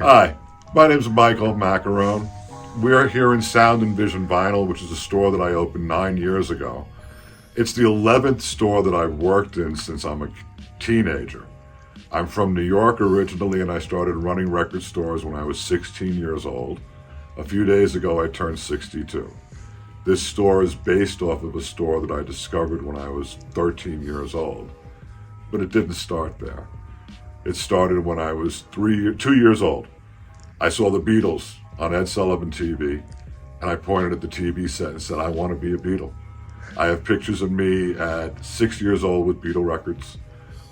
Okay. Hi, my name's Michael Macarone. We're here in Sound and Vision Vinyl, which is a store that I opened 9 years ago. It's the 11th store that I've worked in since I'm a teenager. I'm from New York originally, and I started running record stores when I was 16 years old. A few days ago, I turned 62. This store is based off of a store that I discovered when I was 13 years old. But it didn't start there. It started when I was 2 years old. I saw the Beatles on Ed Sullivan TV, and I pointed at the TV set and said, I want to be a Beatle. I have pictures of me at 6 years old with Beatle records.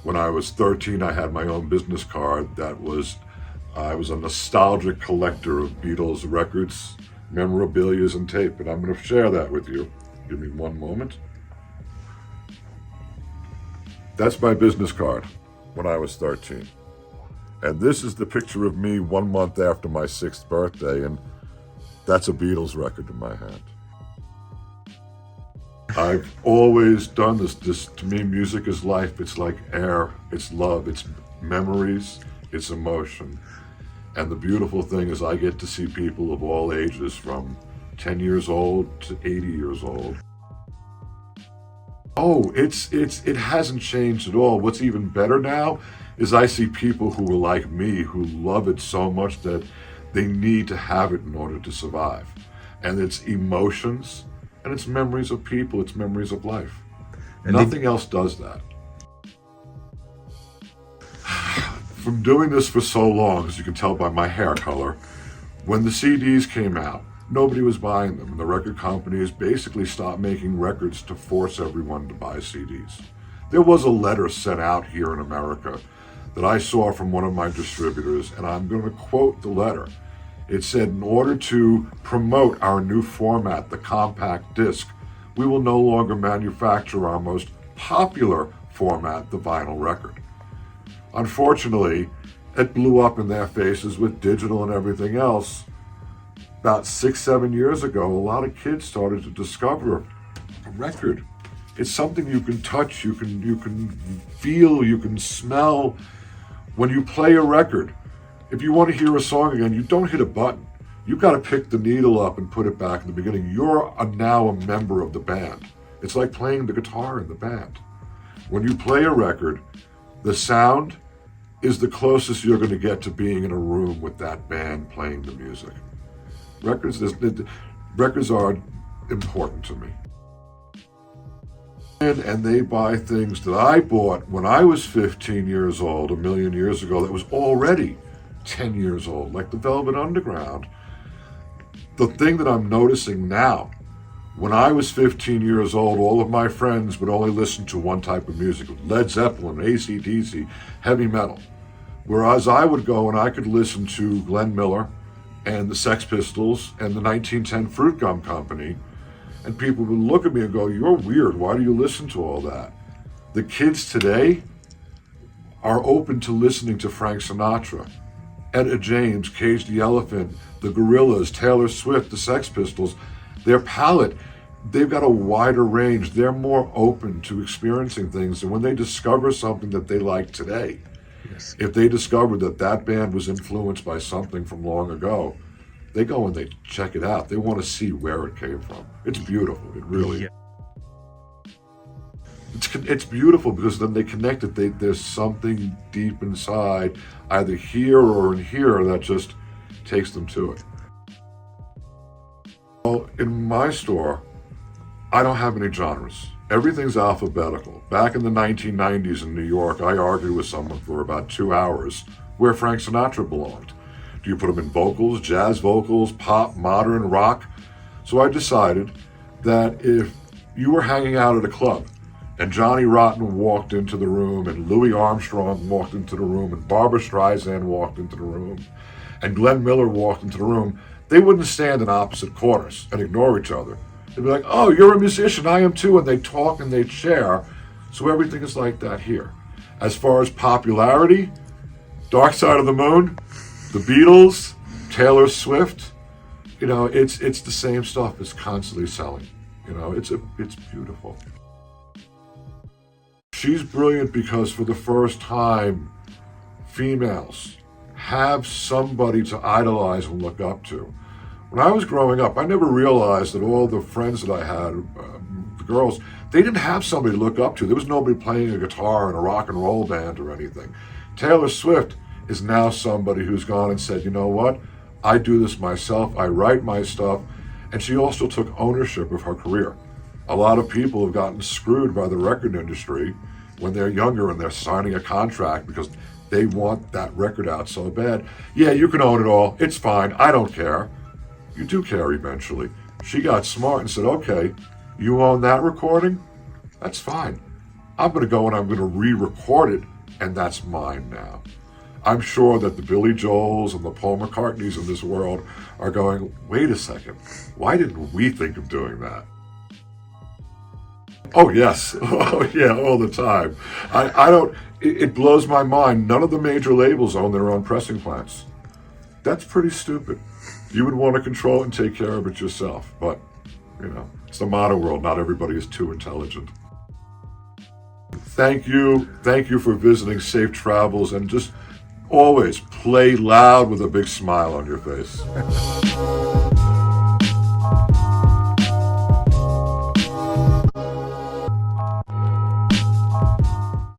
When I was 13, I had my own business card that was, I was a nostalgic collector of Beatles records, memorabilia, and tape, and I'm going to share that with you. Give me one moment. That's my business card when I was 13. And this is the picture of me 1 month after my 6th birthday, and that's a Beatles record in my hand. I've always done this. To me, music is life. It's like air. It's love. It's memories. It's emotion. And the beautiful thing is I get to see people of all ages from 10 years old to 80 years old. Oh, it hasn't changed at all. What's even better now is I see people who are like me, who love it so much that they need to have it in order to survive. And it's emotions, and it's memories of people, it's memories of life. And nothing else does that. From doing this for so long, as you can tell by my hair color, when the CDs came out, nobody was buying them, and the record companies basically stopped making records to force everyone to buy CDs. There was a letter sent out here in America that I saw from one of my distributors, and I'm going to quote the letter. It said, in order to promote our new format, the compact disc, we will no longer manufacture our most popular format, the vinyl record. Unfortunately, it blew up in their faces with digital and everything else. About 6-7 years ago, a lot of kids started to discover a record. It's something you can touch, you can feel, you can smell. When you play a record, if you want to hear a song again, you don't hit a button. You've got to pick the needle up and put it back in the beginning. You're now a member of the band. It's like playing the guitar in the band. When you play a record, the sound is the closest you're going to get to being in a room with that band playing the music. Records are important to me. And they buy things that I bought when I was 15 years old, a million years ago, that was already 10 years old, like the Velvet Underground. The thing that I'm noticing now, when I was 15 years old, all of my friends would only listen to one type of music, Led Zeppelin, AC/DC, heavy metal. Whereas I would go and I could listen to Glenn Miller and the Sex Pistols and the 1910 Fruit Gum Company, and people would look at me and go, you're weird, why do you listen to all that? The kids today are open to listening to Frank Sinatra, Etta James, Cage the Elephant, the Gorillaz, Taylor Swift, the Sex Pistols. Their palette, they've got a wider range. They're more open to experiencing things. And when they discover something that they like today, yes, if they discover that that band was influenced by something from long ago, they go and they check it out. They want to see where it came from. It's beautiful. It really is. It's beautiful because then they connect it. There's something deep inside, either here or in here, that just takes them to it. Well, in my store, I don't have any genres. Everything's alphabetical. Back in the 1990s in New York, I argued with someone for about 2 hours where Frank Sinatra belonged. Do you put him in vocals, jazz vocals, pop, modern, rock? So I decided that if you were hanging out at a club and Johnny Rotten walked into the room and Louis Armstrong walked into the room and Barbra Streisand walked into the room and Glenn Miller walked into the room, they wouldn't stand in opposite corners and ignore each other. They'd be like, oh, you're a musician, I am too, and they talk and they share. So everything is like that here. As far as popularity, Dark Side of the Moon, the Beatles, Taylor Swift, it's the same stuff. It's constantly selling. It's beautiful. She's brilliant because for the first time, females have somebody to idolize and look up to. When I was growing up, I never realized that all the friends that I had, the girls, they didn't have somebody to look up to. There was nobody playing a guitar in a rock and roll band or anything. Taylor Swift is now somebody who's gone and said, you know what? I do this myself. I write my stuff. And she also took ownership of her career. A lot of people have gotten screwed by the record industry when they're younger and they're signing a contract because they want that record out so bad. Yeah, you can own it all. It's fine. I don't care. You do care eventually. She got smart and said, okay, you own that recording? That's fine. I'm going to go and I'm going to re-record it, and that's mine now. I'm sure that the Billy Joels and the Paul McCartneys in this world are going, wait a second, why didn't we think of doing that? Oh, yes. Oh, yeah, all the time. I don't, it blows my mind. None of the major labels own their own pressing plants. That's pretty stupid. You would want to control it and take care of it yourself. But, you know, it's the modern world. Not everybody is too intelligent. Thank you. Thank you for visiting. Safe travels. And just always play loud with a big smile on your face.